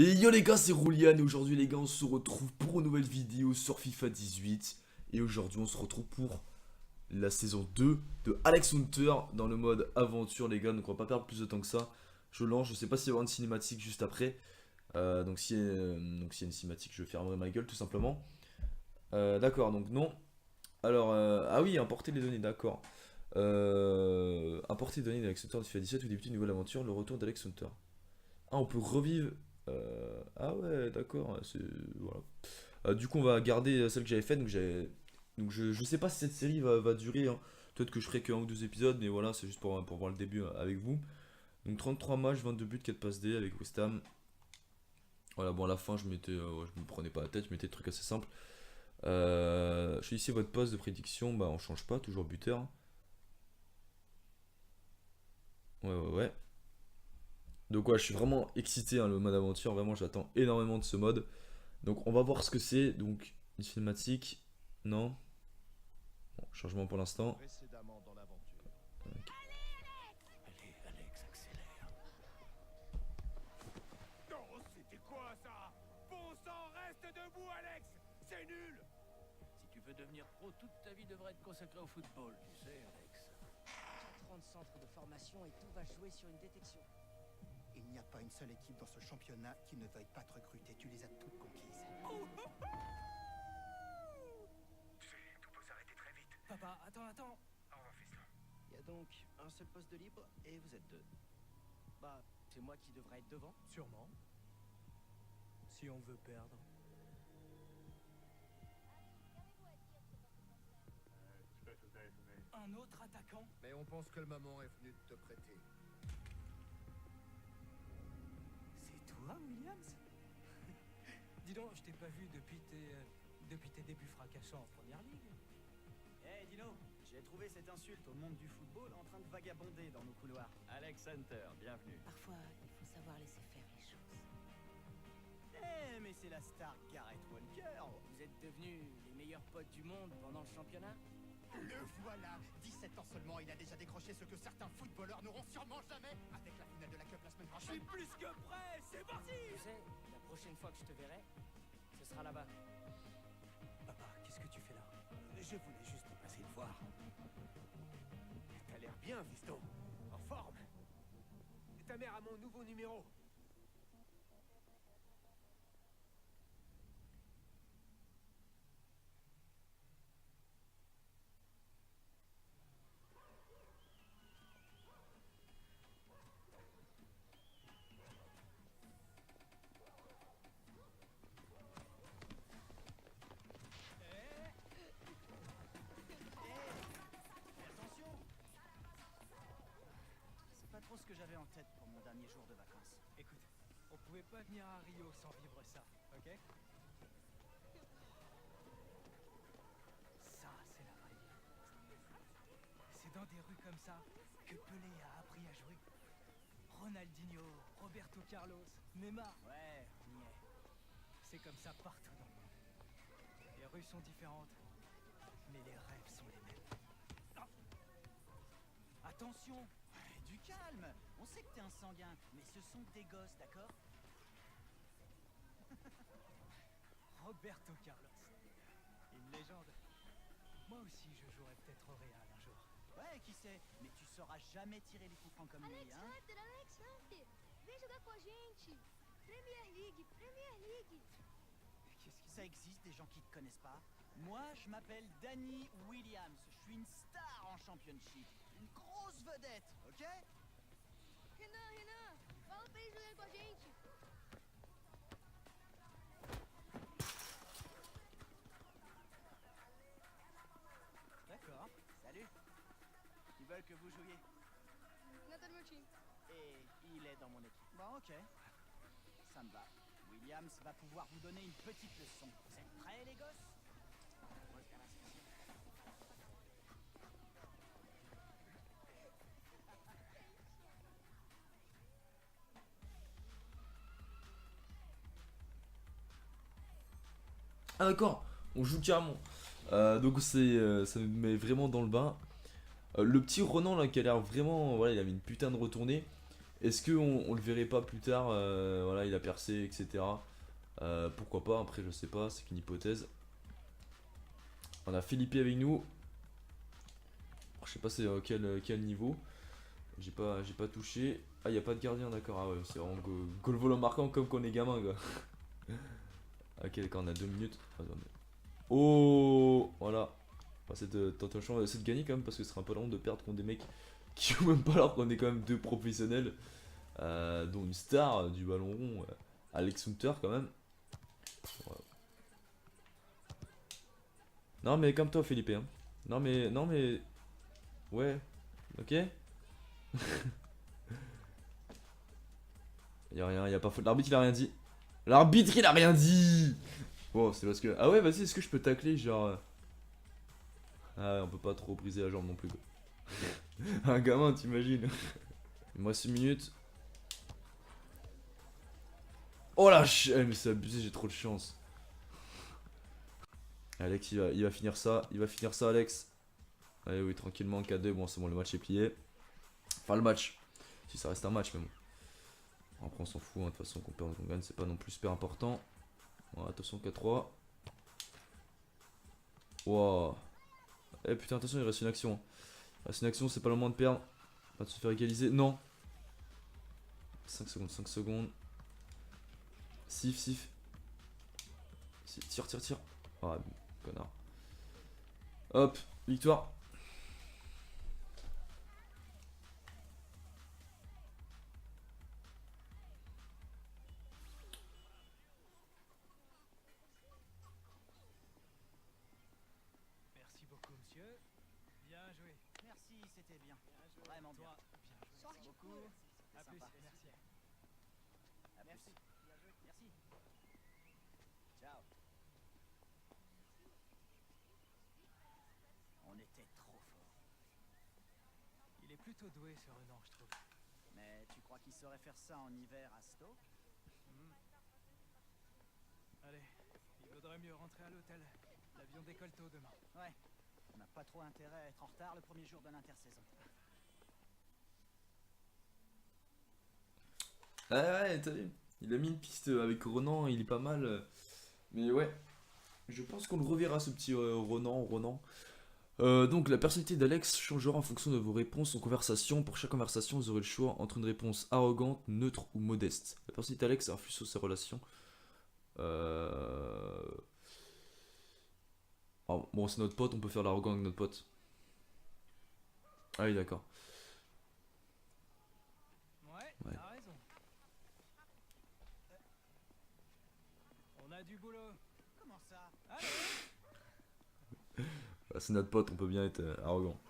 Et yo les gars, c'est Roulian et aujourd'hui les gars on se retrouve pour une nouvelle vidéo sur FIFA 18. Et aujourd'hui on se retrouve pour la saison 2 de Alex Hunter dans le mode aventure les gars. Donc on va pas perdre plus de temps que ça. Je lance, je sais pas s'il y aura une cinématique juste après. Donc s'il y a une cinématique je fermerai ma gueule tout simplement. D'accord, donc non. Alors, ah oui, importer les données, d'accord. Importer les données d'Alex Hunter de FIFA 17 ou débuter une nouvelle aventure, le retour d'Alex Hunter. Ah, on peut revivre. Ah ouais, d'accord. Voilà. Du coup, on va garder celle que j'avais faite. Donc je sais pas si cette série va durer, hein. Peut-être que je ferai que un ou deux épisodes, mais voilà, c'est juste pour voir le début avec vous. Donc 33 matchs, 22 buts, 4 passes D avec West Ham. Voilà, bon, à la fin, ouais, je me prenais pas la tête, je mettais des trucs assez simples. Choisissez votre poste de prédiction. Bah, on change pas, toujours buteur. Ouais, ouais, ouais. Donc ouais, je suis vraiment excité, hein, le mode aventure, vraiment j'attends énormément de ce mode. Donc on va voir ce que c'est. Donc une cinématique, non. Bon, changement pour l'instant. Précédemment dans l'aventure. Ok. Allez, Alex, accélère. Non, c'était quoi ça? Bon sang, reste debout, Alex. C'est nul. Si tu veux devenir pro, toute ta vie devrait être consacrée au football, tu sais, Alex. 30 centres de formation et tout va se jouer sur une détection. Il n'y a pas une seule équipe dans ce championnat qui ne veuille pas te recruter. Tu les as toutes conquises. Tout peut s'arrêter très vite. Papa, attends. Au revoir, fiston. Il y a donc un seul poste de libre et vous êtes deux. Bah, c'est moi qui devrais être devant. Sûrement. Si on veut perdre. Tu peux tout téléphoner. Un autre attaquant? Mais on pense que le moment est venu de te prêter. C'est toi, Williams? Dis donc, je t'ai pas vu depuis tes débuts fracassants en première ligue. Hey Dino, j'ai trouvé cette insulte au monde du football en train de vagabonder dans nos couloirs. Alex Hunter, bienvenue. Parfois, il faut savoir laisser faire les choses. Mais c'est la star Gareth Walker. Vous êtes devenus les meilleurs potes du monde pendant le championnat? Le voilà. 17 ans seulement, il a déjà décroché ce que certains footballeurs n'auront sûrement jamais avec la finale de la Cup la semaine Je suis prochaine. plus que prêt, c'est parti! Tu sais, la prochaine fois que je te verrai, ce sera là-bas. Papa, qu'est-ce que tu fais là? Je voulais juste passer le voir. T'as l'air bien, fiston. En forme. Ta mère a mon nouveau numéro. Attention! C'est pas trop ce que j'avais en tête pour mon dernier jour de vacances. Écoute, on pouvait pas venir à Rio sans vivre ça, ok? Ça, c'est la vraie vie. C'est dans des rues comme ça que Pelé a appris à jouer. Ronaldinho, Roberto Carlos, Neymar. Ouais, on y est. C'est comme ça partout dans le monde. Les rues sont différentes, mais les rêves sont les mêmes. Ah. Attention! Ouais, du calme! On sait que t'es un sanguin, mais ce sont des gosses, d'accord? Roberto Carlos, une légende. Moi aussi, je jouerai peut-être au Real un jour. Ouais, qui sait? Mais tu sauras jamais tirer les coups francs comme lui, Alex hein? Hunter, Alex Hunter, vem jogar com a gente. Premier League, Premier League. Qu'est-ce qui Ça existe des gens qui te connaissent pas? Moi, je m'appelle Danny Williams. Je suis une star en championship. Une grosse vedette, ok? Renan, fala pra ele jogar com a gente. D'accord. Salut. Ils veulent que vous jouiez. Renan tá no meu time. Et il est dans mon équipe. Bon, ok. Ça me va. Williams va pouvoir vous donner une petite leçon. Vous êtes prêts, les gosses? Regarde la station. Ah d'accord, on joue carrément. Donc ça nous met vraiment dans le bain. Le petit Ronan là qui a l'air vraiment, voilà, il avait une putain de retournée. Est-ce qu'on le verrait pas plus tard, voilà, il a percé, etc. Pourquoi pas, après je sais pas, c'est qu'une hypothèse. On a Philippe avec nous. Je sais pas c'est quel niveau. J'ai pas touché. Ah, il a pas de gardien, d'accord. Ah ouais, c'est vraiment goal volant marquant comme quand on est gamin, quoi. Ok, d'accord, on a 2 minutes. Attendez. Oh, voilà. Enfin, tentation, on va essayer de gagner quand même parce que ce serait un peu long de perdre contre des mecs qui jouent même pas alors qu'on est quand même 2 professionnels. Dont une star du ballon rond, Alex Hunter quand même. Voilà. Non mais comme toi Philippe, hein. Non mais... Ouais, ok. Y'a rien, y'a pas faute. L'arbitre il a rien dit. L'arbitre il a rien dit. Bon, c'est parce que... Ah ouais, vas-y, est-ce que je peux tacler genre... Ah ouais, on peut pas trop briser la jambe non plus, quoi. Un gamin, t'imagines. Il me reste 6 minutes. Oh la mais c'est abusé, j'ai trop de chance. Alex, il va finir ça. Il va finir ça, Alex. Allez, oui, tranquillement, 4-2. Bon, c'est bon, le match est plié. Enfin, le match. Si ça reste un match, mais bon. Après, on s'en fout. Hein, de toute façon, qu'on perd ou qu'on gagne, c'est pas non plus super important. Bon, attention, 4-3. Wow. Eh putain, attention, il reste une action. Il reste une action, c'est pas le moment de perdre. Pas de se faire égaliser. Non. 5 secondes, 5 secondes. Sif. Tire. Ah, connard. Hop, victoire. Merci beaucoup, monsieur. Bien joué. Merci, c'était bien. Vraiment bien. Toi, bien joué. Sorte Beaucoup. pura. C'est À plus, sympa. merci. À plus. Bien joué. Merci. Ciao. On était trop fort. Il est plutôt doué, ce Renan, je trouve. Mais tu crois qu'il saurait faire ça en hiver à Stoke? Allez, il vaudrait mieux rentrer à l'hôtel. L'avion décolle tôt demain. Ouais. On n'a pas trop intérêt à être en retard le premier jour de l'intersaison. Ouais, t'as vu. Il a mis une piste avec Ronan, il est pas mal. Mais ouais. Je pense qu'on le reverra, ce petit Ronan. Donc la personnalité d'Alex changera en fonction de vos réponses en conversation. Pour chaque conversation, vous aurez le choix entre une réponse arrogante, neutre ou modeste. La personnalité d'Alex influe sur ses relations. Oh, bon, c'est notre pote, on peut faire l'arrogant avec notre pote. Ah oui, d'accord. Ouais, t'as raison. On a du boulot. Comment ça? Allez. Bah, c'est notre pote, on peut bien être arrogant.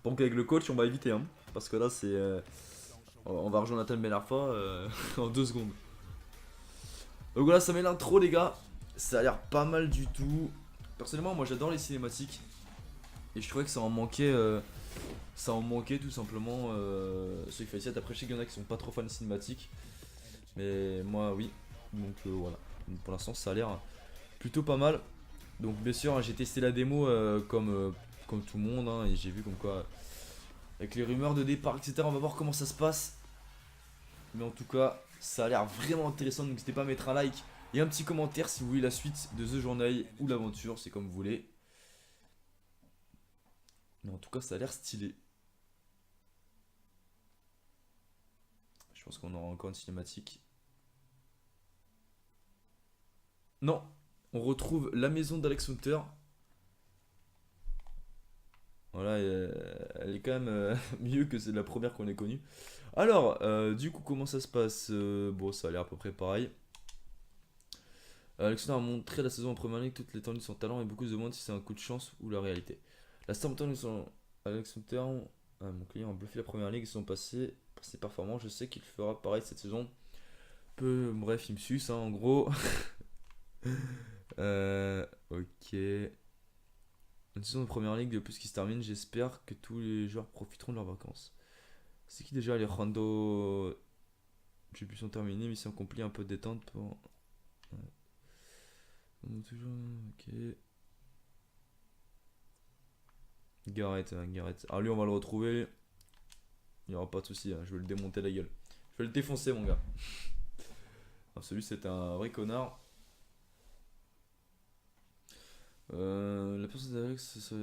Donc avec le coach, on va éviter, hein. Parce que là, c'est... on va rejoindre Nathan Benarfa en 2 secondes. Donc voilà, ça met l'intro, les gars. Ça a l'air pas mal du tout. Personnellement, moi j'adore les cinématiques. Et je trouvais que ça en manquait tout simplement sur FIFA 7. Après, je sais qu'il y en a qui sont pas trop fans de cinématiques. Mais moi, oui. Donc voilà. Donc, pour l'instant, ça a l'air plutôt pas mal. Donc bien sûr, j'ai testé la démo comme tout le monde. Hein, et j'ai vu comme quoi, avec les rumeurs de départ, etc. On va voir comment ça se passe. Mais en tout cas, ça a l'air vraiment intéressant. Donc n'hésitez pas à mettre un like et un petit commentaire si vous voulez la suite de The Journey ou l'aventure. C'est comme vous voulez. Mais en tout cas, ça a l'air stylé. Je pense qu'on aura encore une cinématique. Non, on retrouve la maison d'Alex Hunter. Voilà, elle est quand même mieux que c'est la première qu'on ait connue. Alors, du coup, comment ça se passe? Bon, ça a l'air à peu près pareil. Alex Hunter a montré la saison en première ligue toute l'étendue de son talent et beaucoup se demandent si c'est un coup de chance ou la réalité. La star montant de Alex Hunter, mon client a bluffé la première ligue et sont passés par ses performances. Je sais qu'il fera pareil cette saison. Bref, il me suce, hein, en gros. Ok. Une saison de première ligue de plus qui se termine. J'espère que tous les joueurs profiteront de leurs vacances. C'est qui déjà Alejandro? J'ai pu s'en terminer, mission accomplie, un peu de détente pour. Ouais. Toujours. Ok. Garrett. Alors lui, on va le retrouver. Il n'y aura pas de souci, hein, je vais le démonter la gueule. Je vais le défoncer, mon gars. Alors, celui, c'était un vrai connard. La personne d'Alex, c'est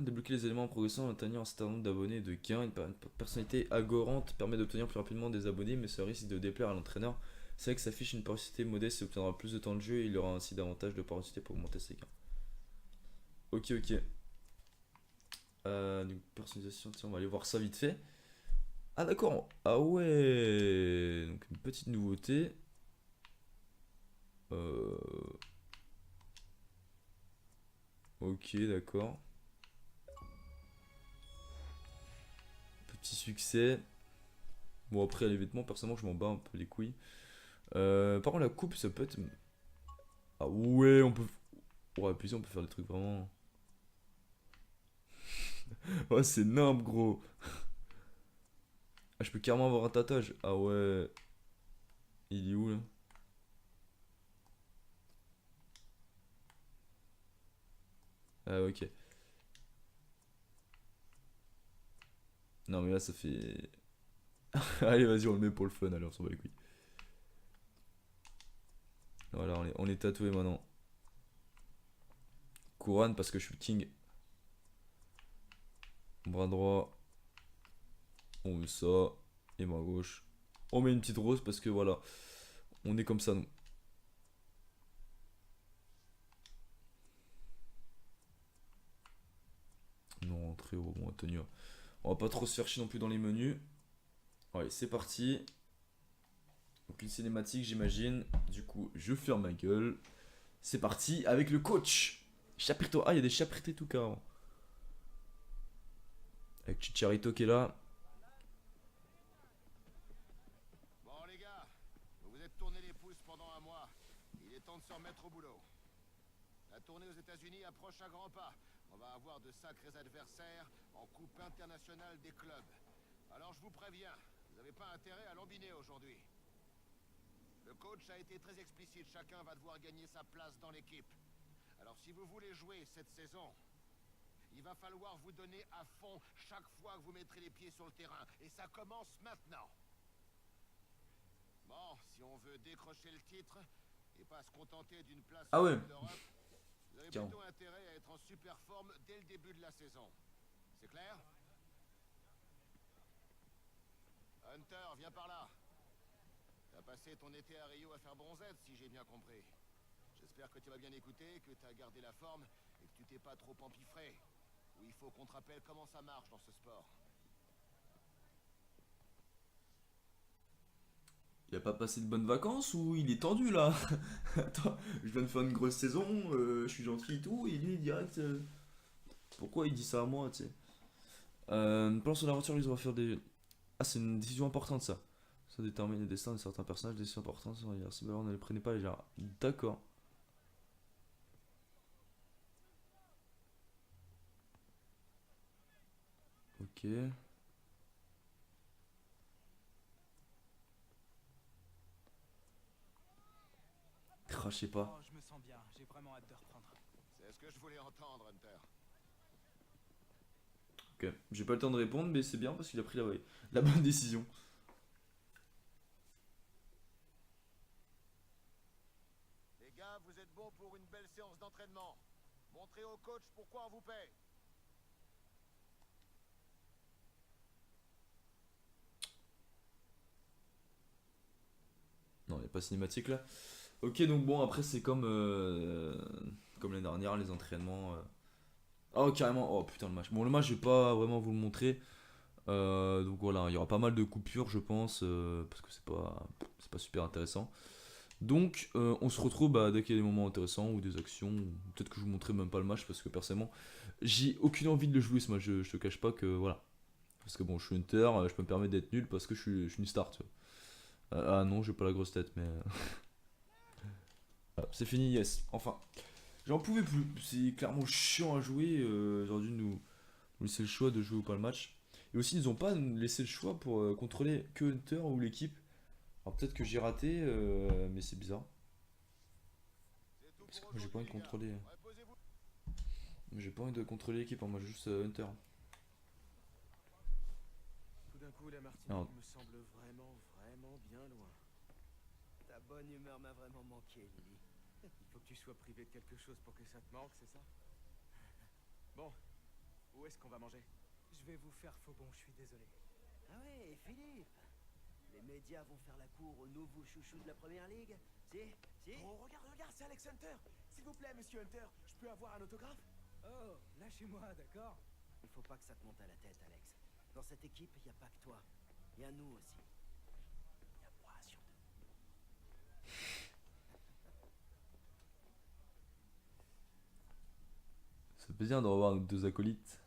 débloquer les éléments en progressant, obtenir un certain nombre d'abonnés et de gains. Une personnalité agorante permet d'obtenir plus rapidement des abonnés, mais ça risque de déplaire à l'entraîneur. C'est vrai que s'affiche une porosité modeste et obtiendra plus de temps de jeu et il aura ainsi davantage de porosité pour augmenter ses gains. Ok, ok. Donc, personnalisation, tiens, on va aller voir ça vite fait. Ah, d'accord. Ah, ouais. Donc, une petite nouveauté. Ok, d'accord. Petit succès. Bon, après, les vêtements, personnellement, je m'en bats un peu les couilles. Par contre, la coupe, ça peut être. Ah, ouais, on peut. Ouais, puis ça, on peut faire des trucs vraiment. Ouais, c'est nimp, gros. Ah, je peux carrément avoir un tatouage. Ah, ouais. Il est où, là? Ah, ok. Non, mais là, ça fait. Allez, vas-y, on le met pour le fun, allez, on s'en bat les couilles. Voilà, on est tatoué maintenant. Couronne parce que je suis le king. Bras droit. On met ça. Et bras gauche. On met une petite rose parce que voilà. On est comme ça, nous. Non, très haut, bon, tenue. On va pas trop se faire chier non plus dans les menus. Allez, c'est parti. Donc une cinématique, j'imagine. Du coup, je ferme ma gueule. C'est parti avec le coach. Chaprito. Ah, il y a des chaprités tout carrément. Avec Chicharito qui est là. Bon les gars, vous vous êtes tourné les pouces pendant un mois. Il est temps de se remettre au boulot. La tournée aux États-Unis approche à grands pas. On va avoir de sacrés adversaires en Coupe internationale des clubs. Alors je vous préviens, vous n'avez pas intérêt à lambiner aujourd'hui. Le coach a été très explicite, chacun va devoir gagner sa place dans l'équipe. Alors si vous voulez jouer cette saison, il va falloir vous donner à fond chaque fois que vous mettrez les pieds sur le terrain. Et ça commence maintenant. Bon, si on veut décrocher le titre et pas se contenter d'une place Ah en ouais. Coupe d'Europe, vous avez Tiens. plutôt intérêt à être en super forme dès le début de la saison. C'est clair? Hunter, viens par là. T'as passé ton été à Rio à faire bronzette, si j'ai bien compris. J'espère que tu vas bien écouter, que t'as gardé la forme et que tu t'es pas trop empiffré. Ou il faut qu'on te rappelle comment ça marche dans ce sport. Il a pas passé de bonnes vacances ou il est tendu là? Attends, je viens de faire une grosse saison, je suis gentil et tout, et lui direct. Pourquoi il dit ça à moi, tu sais? Plan sur l'aventure, ils vont faire des. Ah, c'est une décision importante ça. Ça détermine le destin de certains personnages, décision importante. Si on ne les prenait pas légèrement. D'accord. Ok. Ah, je sais pas. Oh, je me sens bien, j'ai vraiment hâte de reprendre. C'est ce que je voulais entendre, Hunter. Ok. J'ai pas le temps de répondre, mais c'est bien parce qu'il a pris la bonne décision. Les gars, vous êtes bons pour une belle séance d'entraînement. Montrez au coach pourquoi on vous paie. Non, il n'y a pas de cinématique là. Ok, donc bon, après c'est comme l'année dernière, les entraînements. Oh, carrément. Oh putain, le match. Bon, le match, je vais pas vraiment vous le montrer. Donc voilà, il y aura pas mal de coupures, je pense, parce que c'est pas super intéressant. Donc, on se retrouve dès qu'il y a des moments intéressants ou des actions. Peut-être que je vous montrerai même pas le match parce que personnellement, j'ai aucune envie de le jouer ce match. Je te cache pas que voilà. Parce que bon, je suis Hunter, je peux me permettre d'être nul parce que je suis une star, tu vois. Ah non, j'ai pas la grosse tête, mais. Voilà, c'est fini, yes, enfin. J'en pouvais plus, c'est clairement chiant à jouer. J'aurais dû nous laisser le choix de jouer ou pas le match. Et aussi, ils ont pas laissé le choix pour contrôler que Hunter ou l'équipe. Alors peut-être que j'ai raté, mais c'est bizarre. C'est tout Parce que pour moi j'ai pas envie aujourd'hui, de les gars. contrôler. Reposez-vous. J'ai pas envie de contrôler l'équipe, hein, moi j'ai juste Hunter. Tout d'un coup, la Martinique Alors- me semble vraiment, vraiment bien loin. Ta bonne humeur m'a vraiment manqué, Lily. Il faut que tu sois privé de quelque chose pour que ça te manque, c'est ça? Bon, où est-ce qu'on va manger? Je vais vous faire faux bon, je suis désolé. Ah ouais, Philippe. Les médias vont faire la cour au nouveau chouchou de la première ligue. Si. Oh, regarde, regarde, c'est Alex Hunter. S'il vous plaît, monsieur Hunter, je peux avoir un autographe? Oh, lâchez-moi, d'accord? Il faut pas que ça te monte à la tête, Alex. Dans cette équipe, il n'y a pas que toi. Il y a nous aussi. Il y a moi sur deux. Ça fait bien de revoir nos deux acolytes.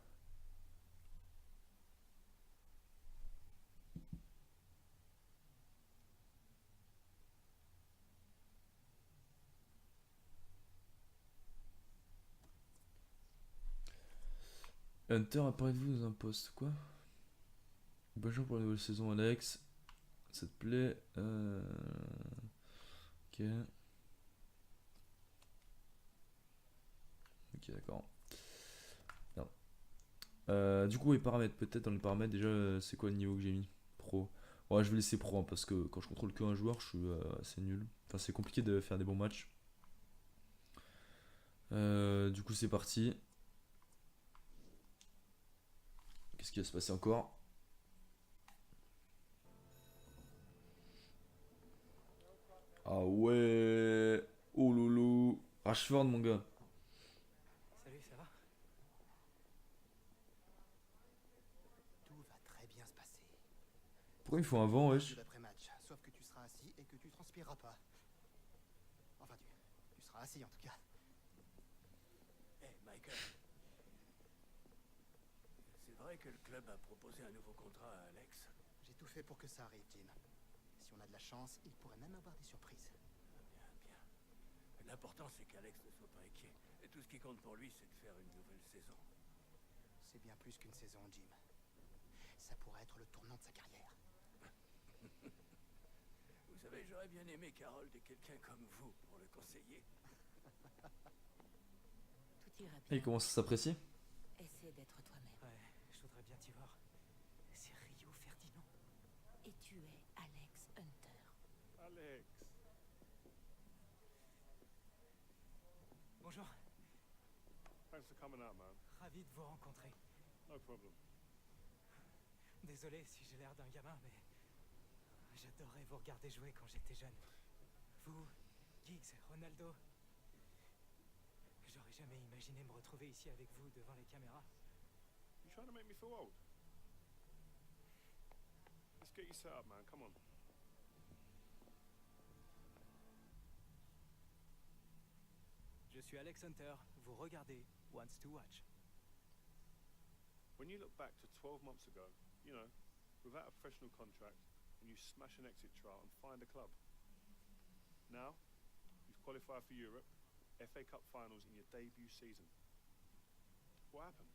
Hunter, apparaît-vous dans un poste, quoi? Bonjour pour la nouvelle saison, Alex. Ça te plaît? Ok. Ok, d'accord. Non. Du coup, les paramètres, peut-être dans les paramètres, déjà, c'est quoi le niveau que j'ai mis? Pro. Ouais, je vais laisser pro, hein, parce que quand je contrôle qu'un joueur, je suis assez nul. Enfin, c'est compliqué de faire des bons matchs. Du coup, c'est parti. Qu'est-ce qui va se passer encore? Ah ouais. Oh loulou. Rashford, mon gars. Salut, ça va? Tout va très bien se passer. Pourquoi il faut un vent, wesh? L'après-match, sauf que tu seras assis et que tu transpireras pas. Enfin, tu seras assis en tout cas. Hé, Michael. C'est vrai que le club a proposé un nouveau contrat à Alex? J'ai tout fait pour que ça arrive, Jim. Si on a de la chance, il pourrait même avoir des surprises. Bien, bien. L'important, c'est qu'Alex ne soit pas inquiet. Et tout ce qui compte pour lui, c'est de faire une nouvelle saison. C'est bien plus qu'une saison, Jim. Ça pourrait être le tournant de sa carrière. Vous savez, j'aurais bien aimé qu'Harold ait quelqu'un comme vous pour le conseiller. Tout ira Et il bien. commence à s'apprécier. Essaie d'être toi-même. Ouais, je voudrais bien t'y voir. C'est Rio Ferdinand. Et tu es Alex Hunter. Alex. Bonjour, Thanks for coming out, man. ravi de vous rencontrer. No problem. Désolé si j'ai l'air d'un gamin, mais j'adorais vous regarder jouer quand j'étais jeune. Vous, Giggs, Ronaldo. J'aurais jamais imaginé me retrouver ici avec vous devant les caméras. You trying to make me feel old? Let's get you set up, man. Come on. Je suis Alex Hunter, vous regardez Wants to Watch. When you look back to 12 months ago, you know, without a professional contract, and you smash an exit trial and find a club. Now, you've qualified for Europe, FA Cup finals in your debut season. What happened?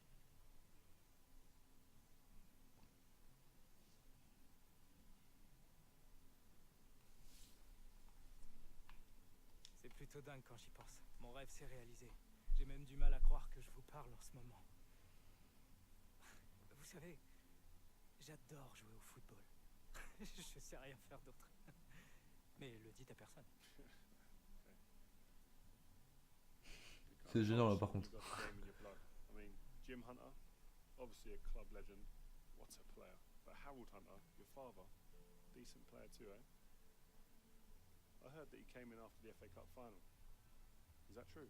C'est plutôt dingue quand j'y pense. Mon rêve s'est réalisé. J'ai même du mal à croire que je vous parle en ce moment. Vous savez, j'adore jouer au football. Je sais rien faire d'autre. Mais le dites à personne. C'est gênant là par contre. You've got the game in your blood. I mean, Jim Hunter, obviously a club legend. What a player. But Harold Hunter, your father, decent player too, eh? I heard that he came in after the FA Cup final. Is that true?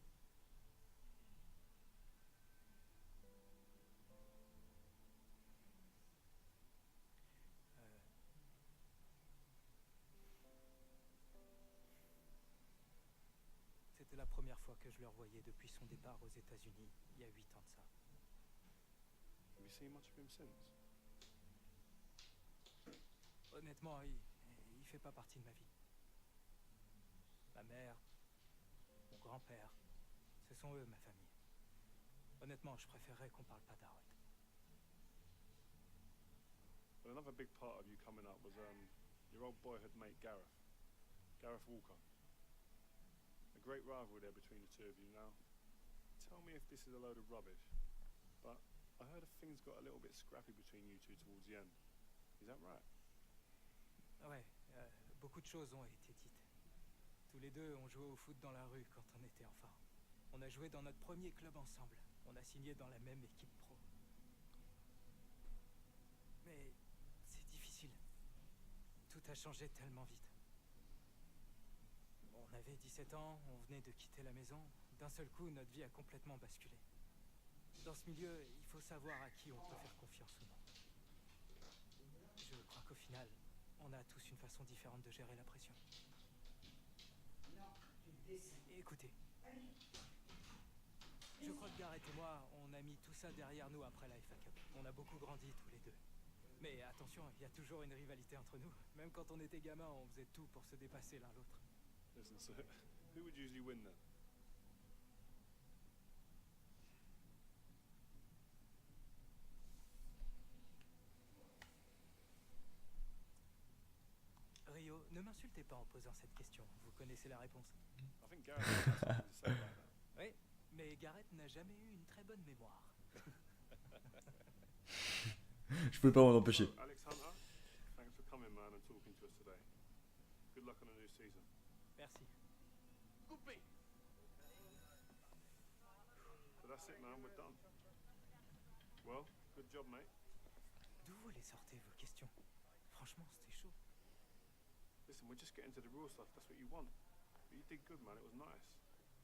C'était la première fois que je le revoyais depuis son départ aux États-Unis, il y a 8 ans de ça. Have you seen much of him since? Honnêtement, il fait pas partie de ma vie. Ma mère, mon grand-père, ce sont eux ma famille. Honnêtement, je préférerais qu'on parle pas d'Harold. But another big part of you coming up was your old boyhood mate Gareth Walker. A great rivalry there between the two of you. Now, tell me if this is a load of rubbish, but I heard things got a little bit scrappy between you two towards the end. Is that right? Ouais, beaucoup de choses ont été dites. Tous les deux, on jouait au foot dans la rue quand on était enfants. On a joué dans notre premier club ensemble. On a signé dans la même équipe pro. Mais c'est difficile. Tout a changé tellement vite. On avait 17 ans, on venait de quitter la maison. D'un seul coup, notre vie a complètement basculé. Dans ce milieu, il faut savoir à qui on peut faire confiance ou non. Je crois qu'au final, on a tous une façon différente de gérer la pression. Écoutez, je crois que Gareth et moi, on a mis tout ça derrière nous après la FA Cup. On a beaucoup grandi tous les deux. Mais attention, il y a toujours une rivalité entre nous. Même quand on était gamin, on faisait tout pour se dépasser l'un l'autre. Listen, so who would usually win then? Rio, ne m'insultez pas en posant cette question. Vous connaissez la réponse. I think Gareth has something to say about that. Oui, mais Gareth n'a jamais eu une très bonne mémoire. Je pouvais pas m'en empêcher. So, Alex Hunter, thanks for coming, man, and talking to us today. Good luck on the new season. Merci. Coupé. So that's it, man. We're done. Well, good job, mate. D'où vous les sortez, vos questions? Franchement, c'était chaud. Listen, we're just getting to the real stuff. That's what you want. But you did good, man. It was nice.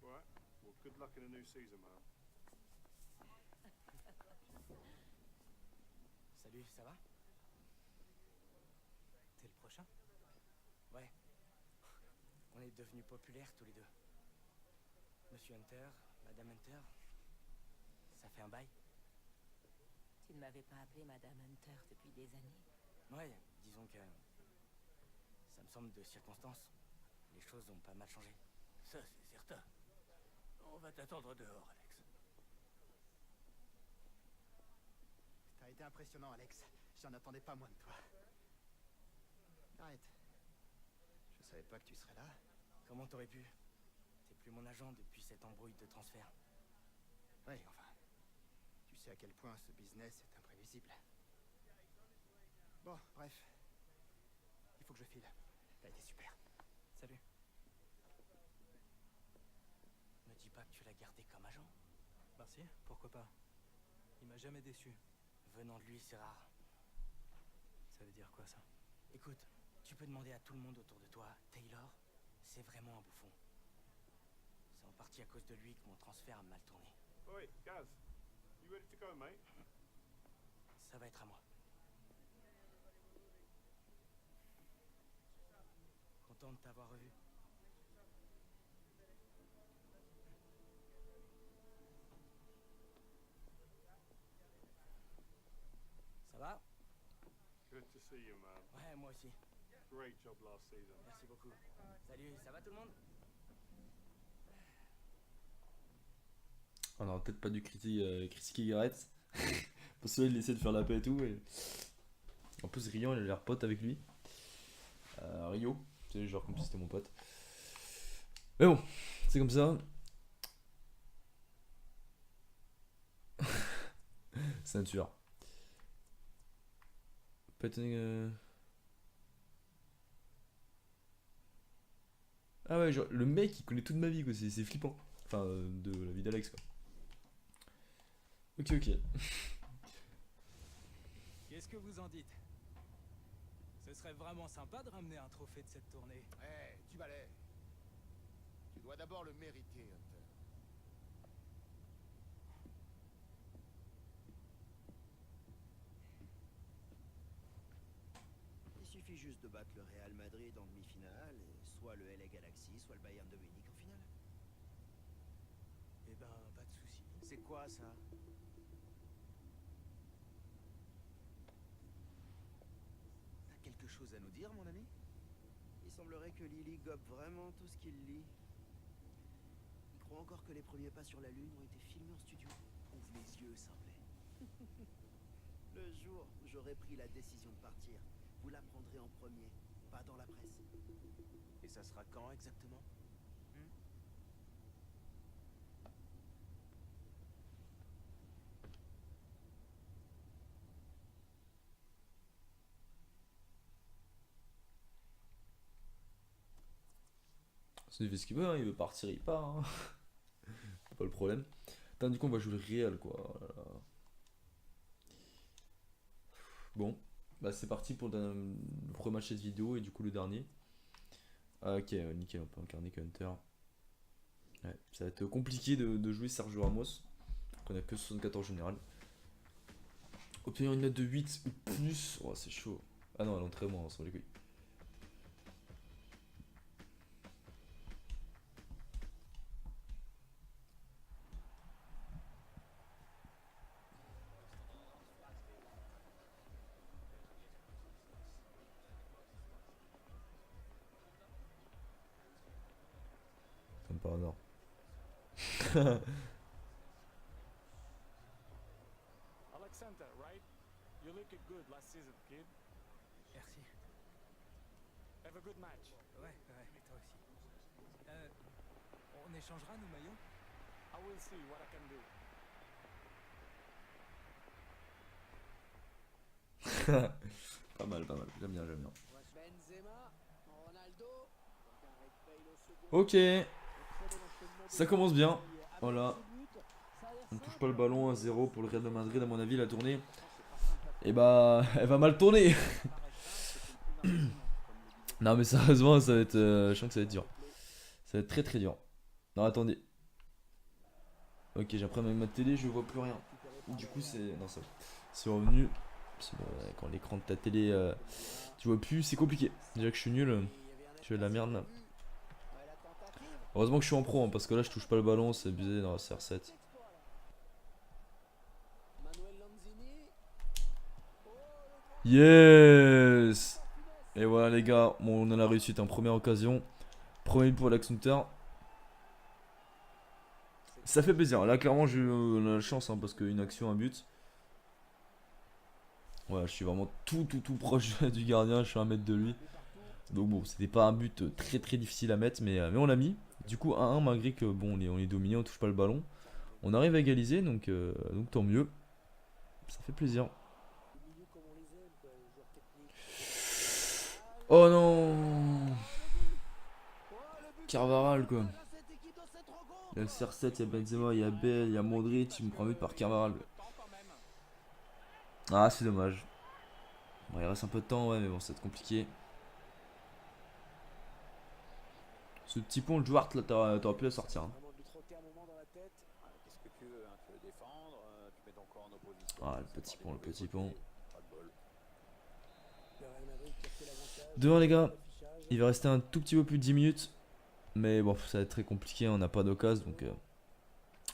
All right? Well, good luck in the new season, man. Salut, ça va? T'es le prochain? Ouais. On est devenus populaires tous les deux. Monsieur Hunter, Madame Hunter. Ça fait un bail? Tu ne m'avais pas appelé Madame Hunter depuis des années. Ouais, disons que... ça me semble de circonstance. Les choses ont pas mal changé. Ça, c'est certain. On va t'attendre dehors, Alex. T'as été impressionnant, Alex. J'en attendais pas moins de toi. Arrête. Je savais pas que tu serais là. Comment t'aurais pu? T'es plus mon agent depuis cette embrouille de transfert. Oui, enfin. Tu sais à quel point ce business est imprévisible. Bon, bref. Il faut que je file. T'as été super. Salut. Me dis pas que tu l'as gardé comme agent. Merci, pourquoi pas. Il m'a jamais déçu. Venant de lui, c'est rare. Ça veut dire quoi, ça? Écoute, tu peux demander à tout le monde autour de toi. Taylor, c'est vraiment un bouffon. C'est en partie à cause de lui que mon transfert a mal tourné. Oh, wait, Gaz. You ready to go, mate? Ça va être à moi. Content de t'avoir revu. Ça va? Good to see you, man. Ouais, moi aussi. Great job last season. Merci beaucoup. Salut, ça va tout le monde? On aurait peut-être pas dû critiquer Gareth. Parce que là, il essaie de faire la paix et tout. Et... en plus, Rian, il a l'air pote avec lui. Rio, tu sais, genre comme si c'était mon pote. Mais bon, c'est comme ça. C'est un tueur. Pas étonné. Ah ouais, genre, le mec il connaît toute ma vie, quoi. C'est flippant. Enfin, de la vie d'Alex, quoi. Ok, ok. Qu'est-ce que vous en dites? Ce serait vraiment sympa de ramener un trophée de cette tournée. Eh, tu balais. Tu dois d'abord le mériter, Hunter. Il suffit juste de battre le Real Madrid en demi-finale, et soit le LA Galaxy, soit le Bayern de Munich en finale. Eh ben, pas de soucis. C'est quoi ça? T'as quelque chose à nous dire, mon ami? Il semblerait que Lily gobe vraiment tout ce qu'il lit. Il croit encore que les premiers pas sur la Lune ont été filmés en studio. Ouvre les yeux, Simpley. Le jour où j'aurai pris la décision de partir, vous l'apprendrez en premier, pas dans la presse. Et ça sera quand exactement? il fait ce qu'il veut, hein, il veut partir, il part. Hein. Pas le problème. Putain, du coup, on va jouer le Real, quoi. Oh là là. Bon, bah c'est parti pour le premier match de cette vidéo et du coup le dernier. Ah, ok, nickel, on peut incarner Hunter. Ouais, ça va être compliqué de jouer Sergio Ramos. On a que 74 général. Obtenir une note de 8 ou plus, oh, c'est chaud. Ah non, à l'entraînement, on s'en bat les couilles. Comme par hasard. Alexander, right? You looked good last season, kid. Merci. Have a good match. Ouais, et toi aussi. On échangera nos maillots? I will see what I can do. Pas mal, j'aime bien, j'aime bien. Ok, ça commence bien. Voilà, on ne touche pas le ballon, à 0 pour le Real de Madrid. À mon avis, la tournée, et bah, elle va mal tourner. Non mais sérieusement, ça va être, je sens que ça va être dur. Ça va être très très dur. Non, attendez. Ok, j'ai un problème avec ma télé, je vois plus rien. Du coup, c'est revenu. Sinon, quand l'écran de ta télé, tu vois plus, c'est compliqué. Déjà que je suis nul, je fais de la merde là. Heureusement que je suis en pro, hein, parce que là je touche pas le ballon, c'est abusé dans la CR7. Yes! Et voilà les gars, bon, on a la réussite en première occasion. Premier but pour Alex Hunter. Ça fait plaisir, là clairement j'ai eu la chance, hein, parce qu'une action, un but. Ouais, je suis vraiment tout proche du gardien, je suis à 1 mètre de lui. Donc bon, c'était pas un but très difficile à mettre, mais on l'a mis. Du coup 1-1 malgré que bon, on est dominé, on touche pas le ballon. On arrive à égaliser, donc tant mieux. Ça fait plaisir. Oh non! Carvajal quoi. Il y a le CR7, il y a Benzema, il y a Bale, il y a Modric, il me prend but par Carvajal. Ah, c'est dommage. Bon, il reste un peu de temps, ouais, mais bon, ça va être compliqué. Ce petit pont, le Duarte, là, t'aurais pu la sortir. Hein. Ah, le petit pont. Demain, les gars, il va rester un tout petit peu plus de 10 minutes. Mais bon, ça va être très compliqué, on n'a pas d'occasion, donc...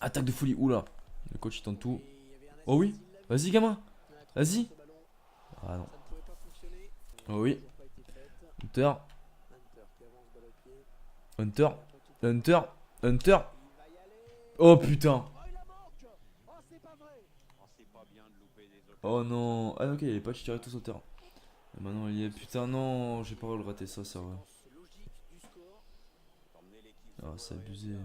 Attaque de folie, oula. Le coach, il tente tout. Oh oui, vas-y, gamin. Vas-y. Ah non. Oh oui. Hunter. Oh putain. Oh non. Ah ok, il est pas tiré tout au terrain. Et maintenant il est. Putain non, j'ai pas le rater ça, c'est vrai. Ah, c'est abusé.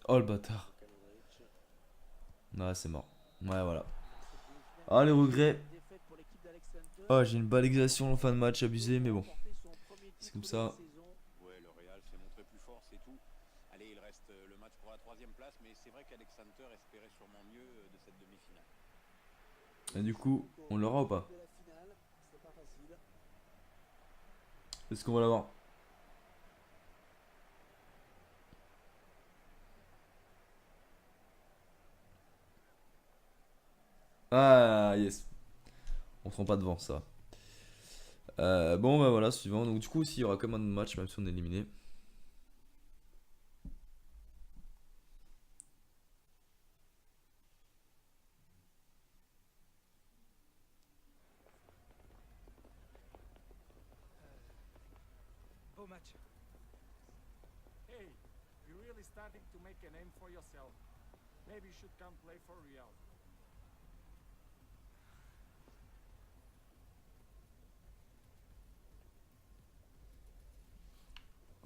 Oh le bâtard. Ah, c'est mort. Ouais, voilà. Ah, les regrets. Ah, j'ai une balayation en fin de match, abusé, mais bon. C'est comme ça. Ouais, le Real s'est montré plus fort, c'est tout. Allez, il reste le match pour la 3ème place, mais c'est vrai qu'Alexander espérait sûrement mieux de cette demi-finale. Et du coup, on l'aura ou pas? Est-ce qu'on va l'avoir? Ah, yes. On se rend pas devant ça. Bon, bah voilà, suivant. Donc, du coup, aussi, il y aura quand même un match, même si on est éliminé. Beau match. Hey, you're really starting to make a name for yourself. Maybe you should come play for Real.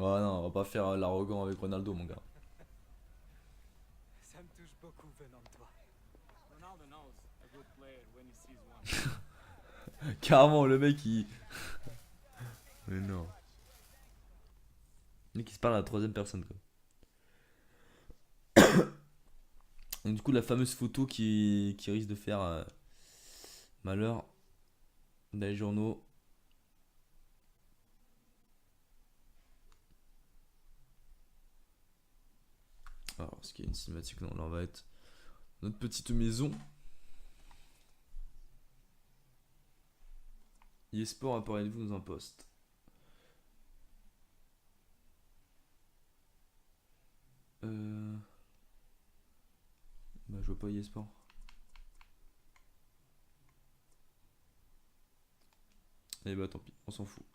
Oh non, on va pas faire l'arrogant avec Ronaldo, mon gars. Ça me touche beaucoup venant de toi. Ronaldo knows a good player when he sees one. Carrément, le mec, il... Mais non. Mais qui se parle à la troisième personne quoi. Donc du coup la fameuse photo qui risque de faire malheur dans les journaux. Alors est-ce qu'il y a une cinématique? Non, là on va être notre petite maison. eSport a parlé de vous dans un post. Bah je vois pas eSport. Et bah tant pis, on s'en fout.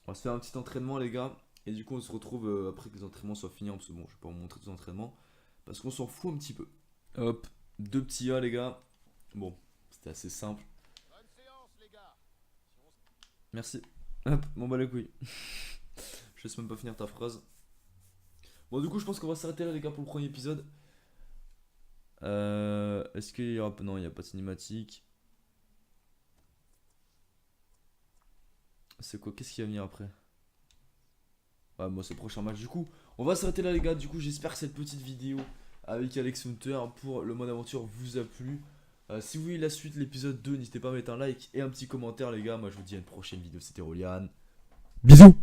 On va se faire un petit entraînement les gars. Et du coup on se retrouve après que les entraînements soient finis. Parce que bon je vais pas vous montrer tous les entraînements. Parce qu'on s'en fout un petit peu. Hop, 2 petits A les gars. Bon, c'était assez simple. Bonne séance, les gars. Merci. Hop, m'en bats les couilles. Je laisse même pas finir ta phrase. Bon, du coup, je pense qu'on va s'arrêter là, les gars, pour le premier épisode. Est-ce qu'il y aura. Non, il n'y a pas de cinématique. C'est quoi? Qu'est-ce qui va venir après? Ouais, moi, c'est le prochain match. Du coup, on va s'arrêter là, les gars. Du coup, j'espère que cette petite vidéo avec Alex Hunter pour le mode aventure vous a plu. Si vous voulez la suite, l'épisode 2, n'hésitez pas à mettre un like et un petit commentaire, les gars. Moi, je vous dis à une prochaine vidéo. C'était Rolian. Bisous!